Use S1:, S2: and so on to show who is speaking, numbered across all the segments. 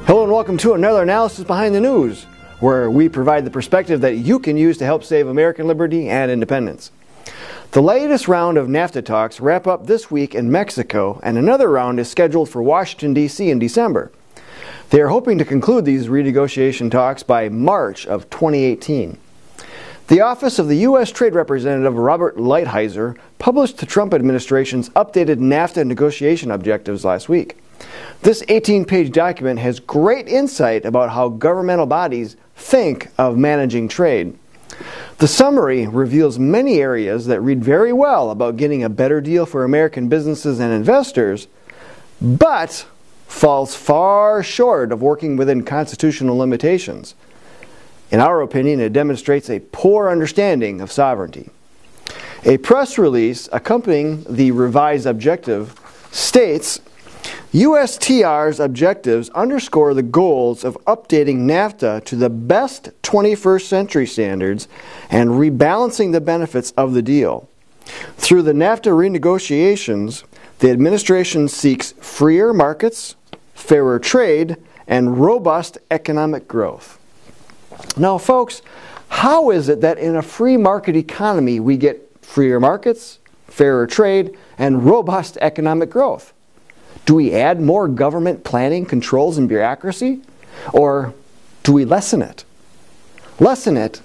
S1: Hello and welcome to another analysis behind the news, where we provide the perspective that you can use to help save American liberty and independence. The latest round of Nafta talks wrap up this week in Mexico, and another round is scheduled for Washington, D.C. in December. They are hoping to conclude these renegotiation talks by March of 2018. The office of the U.S. Trade Representative Robert Lighthizer published the Trump administration's updated Nafta negotiation objectives last week. This 18-page document has great insight about how governmental bodies think of managing trade. The summary reveals many areas that read very well about getting a better deal for American businesses and investors, but falls far short of working within constitutional limitations. In our opinion, it demonstrates a poor understanding of sovereignty. A press release accompanying the revised objective states, USTR's objectives underscore the goals of updating NAFTA to the best 21st century standards and rebalancing the benefits of the deal. Through the NAFTA renegotiations, the administration seeks freer markets, fairer trade, and robust economic growth. Now, folks, how is it that in a free market economy we get freer markets, fairer trade, and robust economic growth? Do we add more government planning, controls, and bureaucracy? Or do we lessen it? Lessen it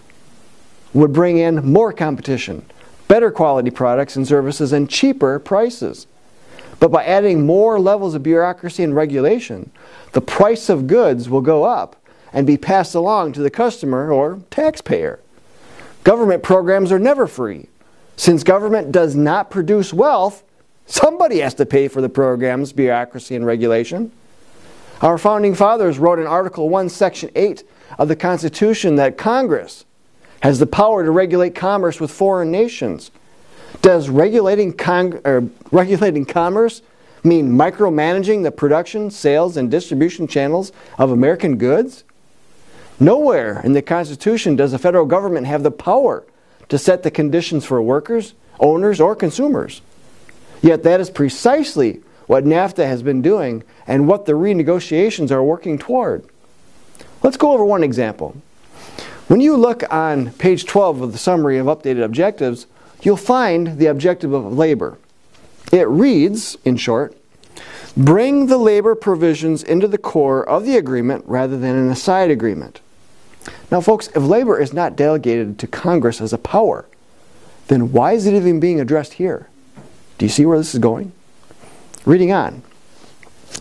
S1: would bring in more competition, better quality products and services, and cheaper prices. But by adding more levels of bureaucracy and regulation, the price of goods will go up and be passed along to the customer or taxpayer. Government programs are never free. Since government does not produce wealth, somebody has to pay for the program's bureaucracy and regulation. Our founding fathers wrote in Article 1, Section 8 of the Constitution that Congress has the power to regulate commerce with foreign nations. Does regulating commerce mean micromanaging the production, sales, and distribution channels of American goods? Nowhere in the Constitution does the federal government have the power to set the conditions for workers, owners, or consumers. Yet that is precisely what NAFTA has been doing and what the renegotiations are working toward. Let's go over one example. When you look on page 12 of the summary of updated objectives, you'll find the objective of labor. It reads, in short, bring the labor provisions into the core of the agreement rather than an aside agreement. Now, folks, if labor is not delegated to Congress as a power, then why is it even being addressed here? Do you see where this is going? Reading on.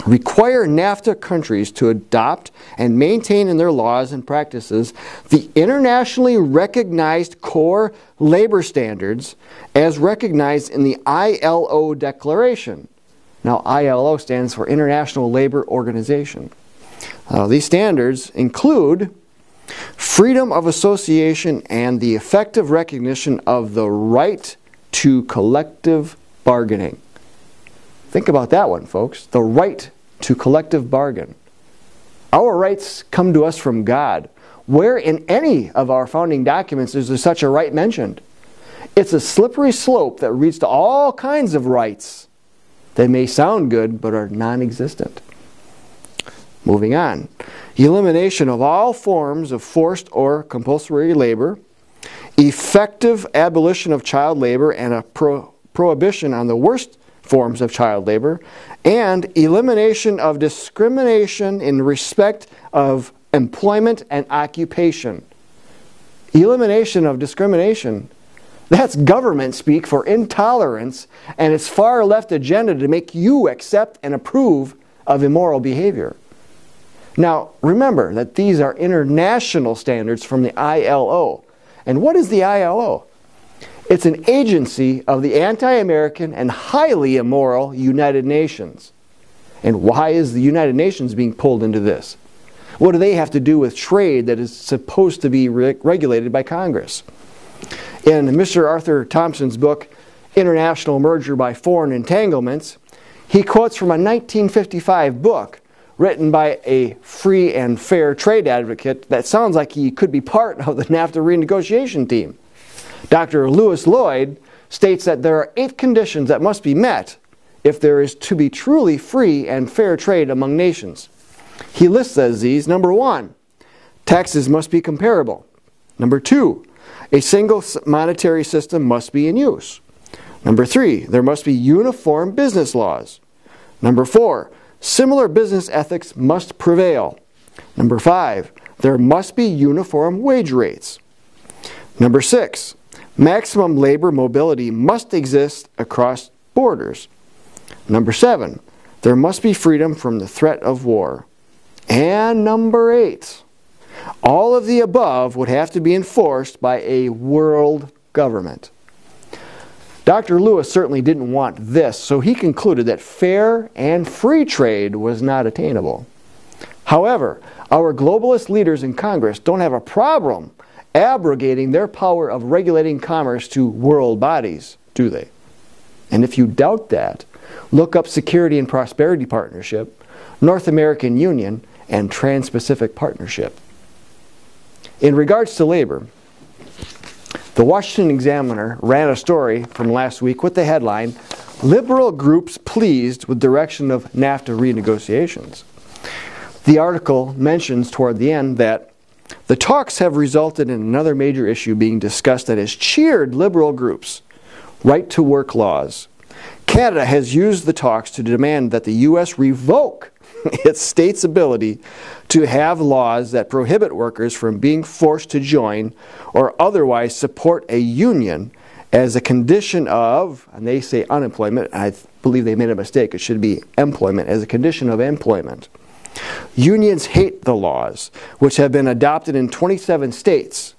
S1: Require NAFTA countries to adopt and maintain in their laws and practices the internationally recognized core labor standards as recognized in the ILO Declaration. Now, ILO stands for International Labor Organization. These standards include freedom of association and the effective recognition of the right to collective bargaining. Think about that one, folks. The right to collective bargain. Our rights come to us from God. Where in any of our founding documents is there such a right mentioned? It's a slippery slope that leads to all kinds of rights that may sound good but are non-existent. Moving on. Elimination of all forms of forced or compulsory labor, effective abolition of child labor and a prohibition on the worst forms of child labor, and elimination of discrimination in respect of employment and occupation. Elimination of discrimination, that's government speak for intolerance and its far left agenda to make you accept and approve of immoral behavior. Now, remember that these are international standards from the ILO. And what is the ILO? It's an agency of the anti-American and highly immoral United Nations. And why is the United Nations being pulled into this? What do they have to do with trade that is supposed to be regulated by Congress? In Mr. Arthur Thompson's book, International Merger by Foreign Entanglements, he quotes from a 1955 book written by a free and fair trade advocate that sounds like he could be part of the NAFTA renegotiation team. Dr. Lewis Lloyd states that there are 8 conditions that must be met if there is to be truly free and fair trade among nations. He lists as these: number 1, taxes must be comparable. Number 2, a single monetary system must be in use. Number 3, there must be uniform business laws. Number 4, similar business ethics must prevail. Number 5, there must be uniform wage rates. Number 6, maximum labor mobility must exist across borders. Number 7, there must be freedom from the threat of war. And number 8, all of the above would have to be enforced by a world government. Dr. Lewis certainly didn't want this, so he concluded that fair and free trade was not attainable. However, our globalist leaders in Congress don't have a problem abrogating their power of regulating commerce to world bodies, do they? And if you doubt that, look up Security and Prosperity Partnership, North American Union, and Trans-Pacific Partnership. In regards to labor, the Washington Examiner ran a story from last week with the headline, "Liberal Groups Pleased with Direction of NAFTA Renegotiations." The article mentions toward the end that the talks have resulted in another major issue being discussed that has cheered liberal groups: right-to-work laws. Canada has used the talks to demand that the U.S. revoke its state's ability to have laws that prohibit workers from being forced to join or otherwise support a union as a condition of, and they say unemployment, I believe they made a mistake, it should be employment, as a condition of employment. Unions hate the laws, which have been adopted in 27 states,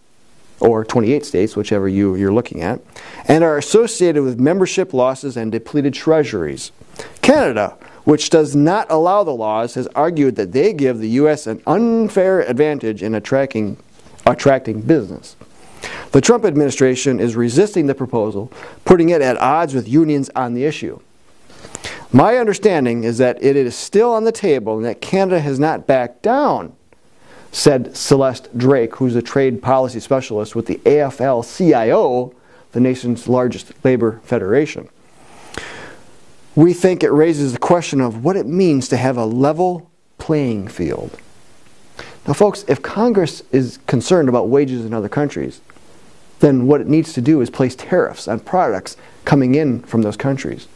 S1: or 28 states, whichever you're looking at, and are associated with membership losses and depleted treasuries. Canada, which does not allow the laws, has argued that they give the U.S. an unfair advantage in attracting business. The Trump administration is resisting the proposal, putting it at odds with unions on the issue. My understanding is that it is still on the table and that Canada has not backed down, said Celeste Drake, who's a trade policy specialist with the AFL-CIO, the nation's largest labor federation. We think it raises the question of what it means to have a level playing field. Now, folks, if Congress is concerned about wages in other countries, then what it needs to do is place tariffs on products coming in from those countries.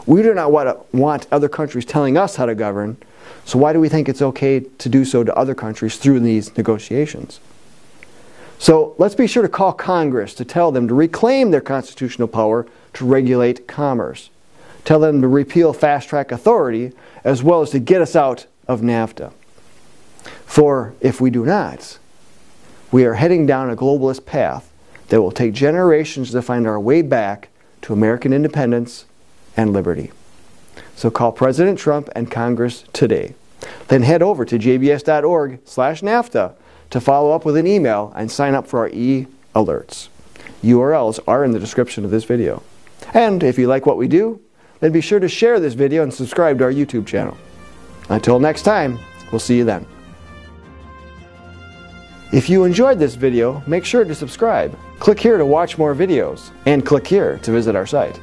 S1: We do not want other countries telling us how to govern, so why do we think it's okay to do so to other countries through these negotiations? So let's be sure to call Congress to tell them to reclaim their constitutional power to regulate commerce. Tell them to repeal fast-track authority, as well as to get us out of NAFTA. For if we do not, we are heading down a globalist path that will take generations to find our way back to American independence and liberty. So call President Trump and Congress today. Then head over to jbs.org/NAFTA to follow up with an email and sign up for our e-alerts. URLs are in the description of this video. And if you like what we do, then be sure to share this video and subscribe to our YouTube channel. Until next time, we'll see you then. If you enjoyed this video, make sure to subscribe. Click here to watch more videos, and click here to visit our site.